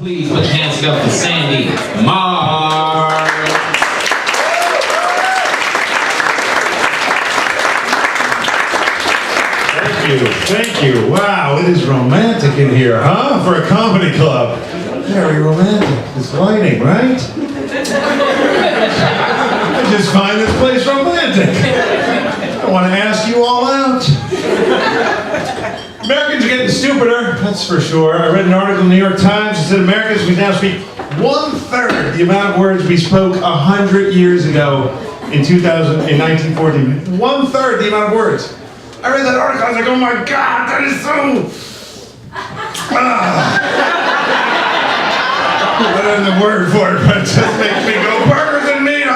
Please put your hands together for Sandy Marr. Thank you. Wow, it is romantic in here, huh? For a comedy club. Very romantic. It's lighting, right? I just find this place romantic. I want to ask you all out. Americans are getting stupider, that's for sure. I read an article in the New York Times that said Americans, we now speak 1/3 the amount of words we spoke 100 years ago in 1914. 1/3 the amount of words. I read that article, I was like, oh my God, that is so... I don't know the word for it, but it just makes me go, burgers and meat,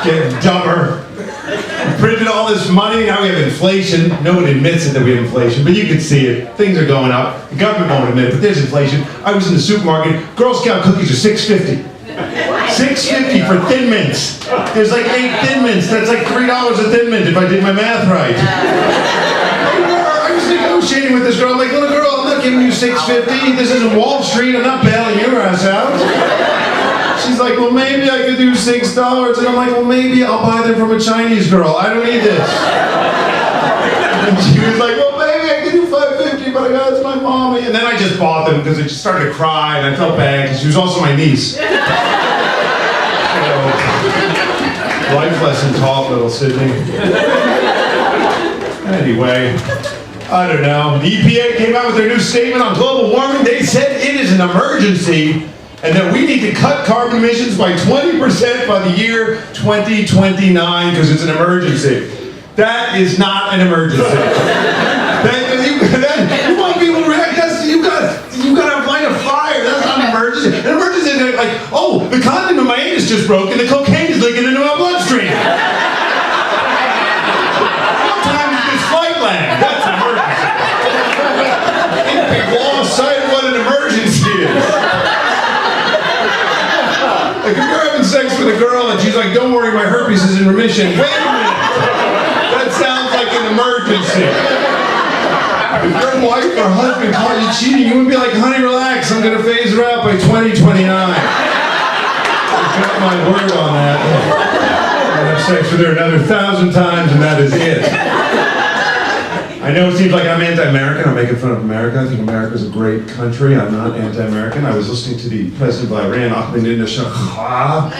Getting dumber. We printed all this money, now we have inflation. Nobody admits it that we have inflation, but you can see it. Things are going up. The government won't admit it, but there's inflation. I was in the supermarket, Girl Scout cookies are $6.50. $6.50 for Thin Mints. There's like 8 Thin Mints. That's like $3 a Thin Mint if I did my math right. I was negotiating with this girl. I'm like, little girl, I'm not giving you $6.50. This isn't Wall Street. I'm not bailing your ass out. She's like, well, maybe I could do $6. And I'm like, well, maybe I'll buy them from a Chinese girl. I don't need this. And she was like, well, maybe I could do $5.50, but I got it to my mommy. And then I just bought them because I just started to cry, and I felt bad because she was also my niece. Life lesson taught, little Sydney. Anyway, I don't know. The EPA came out with their new statement on global warming. They said it is an emergency and that we need to cut carbon emissions by 20% by the year 2029 because it's an emergency. That is not an emergency. You want people to react, you got a line of fire. That's not an emergency. An emergency is like, oh, the condom in my anus just broke and the cocaine is leaking into my bloodstream. What time is this flight land? That's an emergency. People lost sight of what an emergency is. Like if you're having sex with a girl and she's like, don't worry, my herpes is in remission. Wait a minute. That sounds like an emergency. If your wife or husband caught you cheating, you would be like, honey, relax, I'm going to phase her out by 2029. I've got my word on that. I'll have sex with her another 1,000 times and that is it. I know it seems like I'm anti-American. I'm making fun of America. I think America's a great country. I'm not anti-American. I was listening to the president of Iran, Ahmadinejad,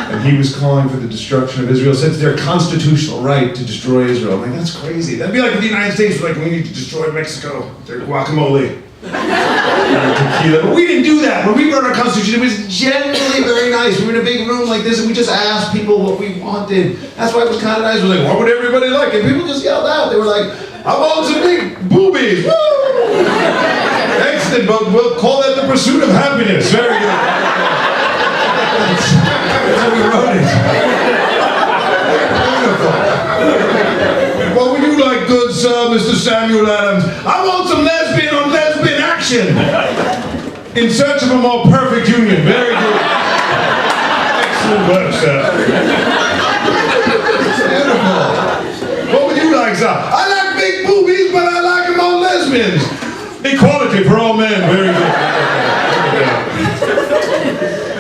and he was calling for the destruction of Israel. Said it's their constitutional right to destroy Israel. I'm like, that's crazy. That'd be like if the United States were like, we need to destroy Mexico, their guacamole. Tequila. But we didn't do that. When we wrote our Constitution, it was genuinely very nice. We were in a big room like this, and we just asked people what we wanted. That's why it was kind of nice. We were like, what would everybody like? And people just yelled out. They were like, I want some big boobies. Woo! Excellent, but we'll call that the pursuit of happiness. Very good. That's how we wrote it. Beautiful. What would you like, good sir, Mr. Samuel Adams? I want some lesbian on lesbian action. In search of a more perfect union. Very good. Excellent work, sir. Beautiful. What would you like, sir? I like big boobies, but I like them on lesbians. Equality for all men. Very good.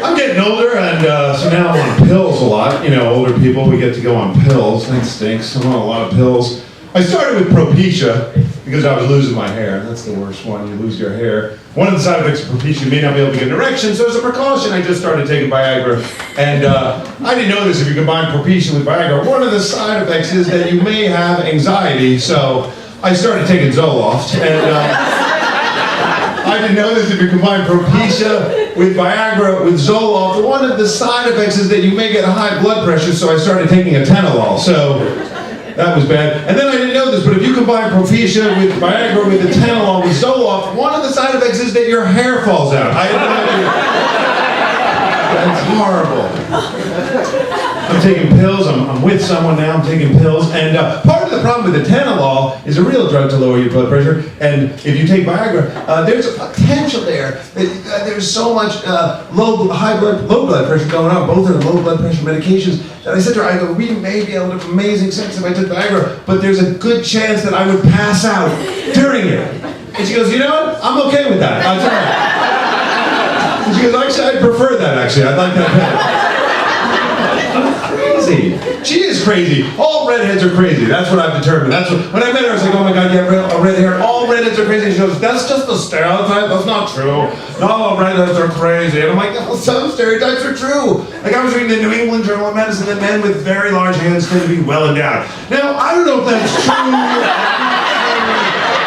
I'm getting older, and so now I'm on pills a lot. You know, older people, we get to go on pills. That stinks. I'm on a lot of pills. I started with Propecia because I was losing my hair. That's the worst one. You lose your hair. One of the side effects of Propecia, you may not be able to get an erection, so as a precaution, I just started taking Viagra. And I didn't know this if you combine Propecia with Viagra. One of the side effects is that you may have anxiety, so I started taking Zoloft. And I didn't know this if you combine Propecia with Viagra with Zoloft. One of the side effects is that you may get a high blood pressure, so I started taking Atenolol. So that was bad. And then I didn't know this, but if you combine Propecia with Viagra with Atenolol with Zoloft, one of the side effects is that your hair falls out. I had no idea. That's horrible. I'm taking pills. I'm with someone now. I'm taking pills. And part of the problem with Atenolol is a real drug to lower your blood pressure. And if you take Viagra, there's a potential there. There's so much low blood pressure going on. Both are low blood pressure medications. And I said to her, I go, we may be able to have amazing sex if I took Viagra, but there's a good chance that I would pass out during it. And she goes, you know what? I'm okay with that. I'll tell her. And she goes, actually, I'd prefer that, actually. I'd like that better. Crazy. She is crazy. All redheads are crazy. That's what I've determined. That's what, when I met her, I was like, oh my God, you have red hair. All redheads are crazy. And she goes, that's just a stereotype. That's not true. No, all redheads are crazy. And I'm like, well, some stereotypes are true. Like I was reading the New England Journal of Medicine that men with very large hands tend to be well endowed. Now, I don't know if that's true.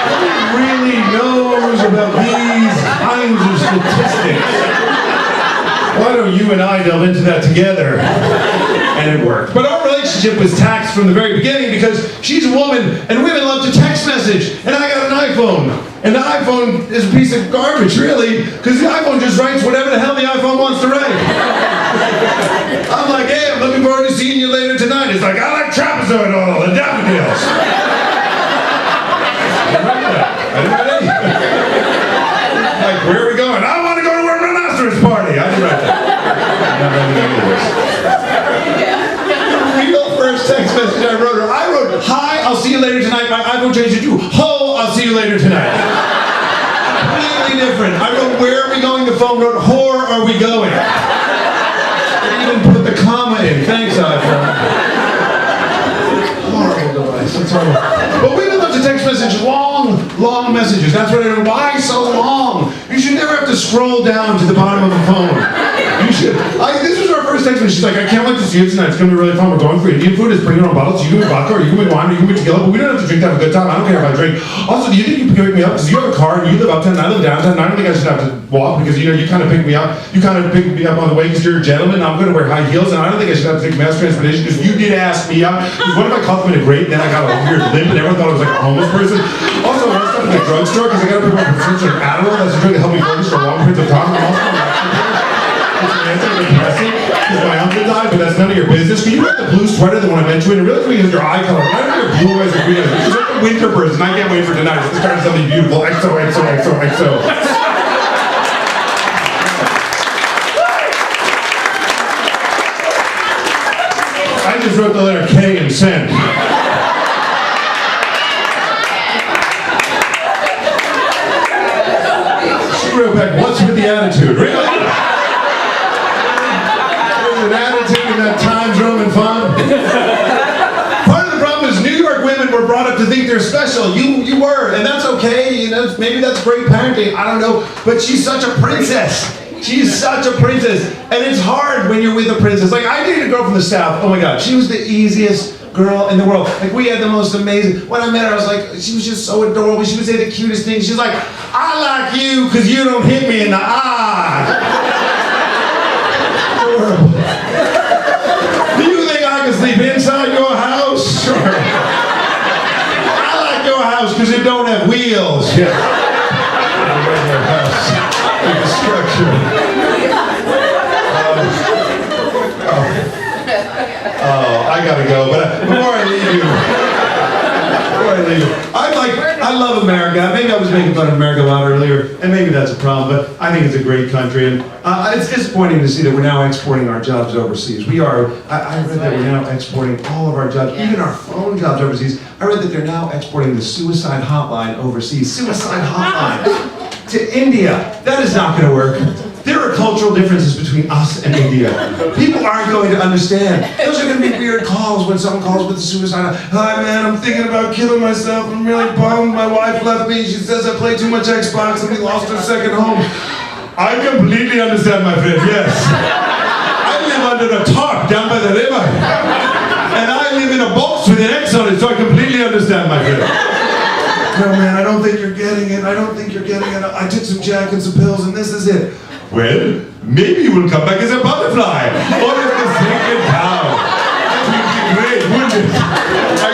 Who really knows about these kinds of statistics? Why don't you and I delve into that together? And it worked. But our relationship was taxed from the very beginning because she's a woman and women love to text message. And I got an iPhone. And the iPhone is a piece of garbage, really, because the iPhone just writes whatever the hell the iPhone wants to write. I'm like, hey, I'm looking forward to seeing you later tonight. It's like, I like trapezoid oil and daffodils. I didn't write any. Like, where are we going? I want to go to a rhinoceros party. I didn't write that. Real first text message I wrote her. I wrote, hi, I'll see you later tonight. My iPhone changed it to, ho, I'll see you later tonight. Completely different. I wrote, where are we going? The phone wrote, whore, are we going? I even put the comma in. Thanks, iPhone. Horrible device. It's horrible. But women love to text message long messages. That's what I do. Why so long? You should never have to scroll down to the bottom of the phone. You should. This was our first text message. She's like, I can't wait to see you tonight. It's going to be really fun. We're going for Indian food. It's bring your own bottles. You can make vodka, or you can make wine, or you can make tequila, but we don't have to drink to have a good time. I don't care if I drink. Also, do you think you can pick me up? Because you have a car and you live uptown and I live downtown. And I don't think I should have to walk because, you know, you kind of pick me up. You kind of pick me up on the way because you're a gentleman. I'm going to wear high heels and I don't think I should have to take mass transportation because you did ask me out. Because what if I caught them in a grate and then I got a weird limp and everyone thought I was like a homeless person? Also, when I started at the drugstore because I got to pick my prescription of Adderall. That's a drug to help me focus for long periods of time. I'm also antidepressant because my uncle died, but that's none of your business. Can you wear the blue sweater that when I mentioned it really quickly has your eye color? Why don't you have blue eyes or green eyes? Because you're like a winter person. I can't wait for tonight. Let's start something beautiful. XO. I just wrote the letter K and sent. She wrote back, what's with the attitude? Really? There's an attitude in that Times Roman font. Part of the problem is New York women were brought up to think they're special. You were, and that's okay. You know, maybe that's great parenting. I don't know. But she's such a princess. She's such a princess. And it's hard when you're with a princess. Like, I dated a girl from the South. Oh my God. She was the easiest girl in the world. Like, we had the most amazing. When I met her, I was like, she was just so adorable. She would say the cutest things. She's like, I like you because you don't hit me in the eye. Adorable. Do you think I can sleep inside your house? Sure. I like your house because it don't have wheels. Yeah. The structure. I gotta go. But before I leave you, I love America. Maybe I was making fun of America a lot earlier, and maybe that's a problem. But I think it's a great country, and it's disappointing to see that we're now exporting our jobs overseas. We are. I read that we're now exporting all of our jobs, even our phone jobs overseas. I read that they're now exporting the suicide hotline overseas. Suicide hotline. To India. That is not going to work. There are cultural differences between us and India. People aren't going to understand. Those are going to be weird calls when someone calls with a suicide. Hi man, I'm thinking about killing myself. I'm really bummed. My wife left me. She says I play too much Xbox and we lost her second home. I completely understand, my friend, yes. I live under the tarp down by the river. And I live in a box with an X on it, so I completely understand, my friend. No, man, I don't think you're getting it. I don't think you're getting it. I took some Jack and some pills, and this is it. Well, maybe you will come back as a butterfly, or as a sacred cow. That would be great, wouldn't it? I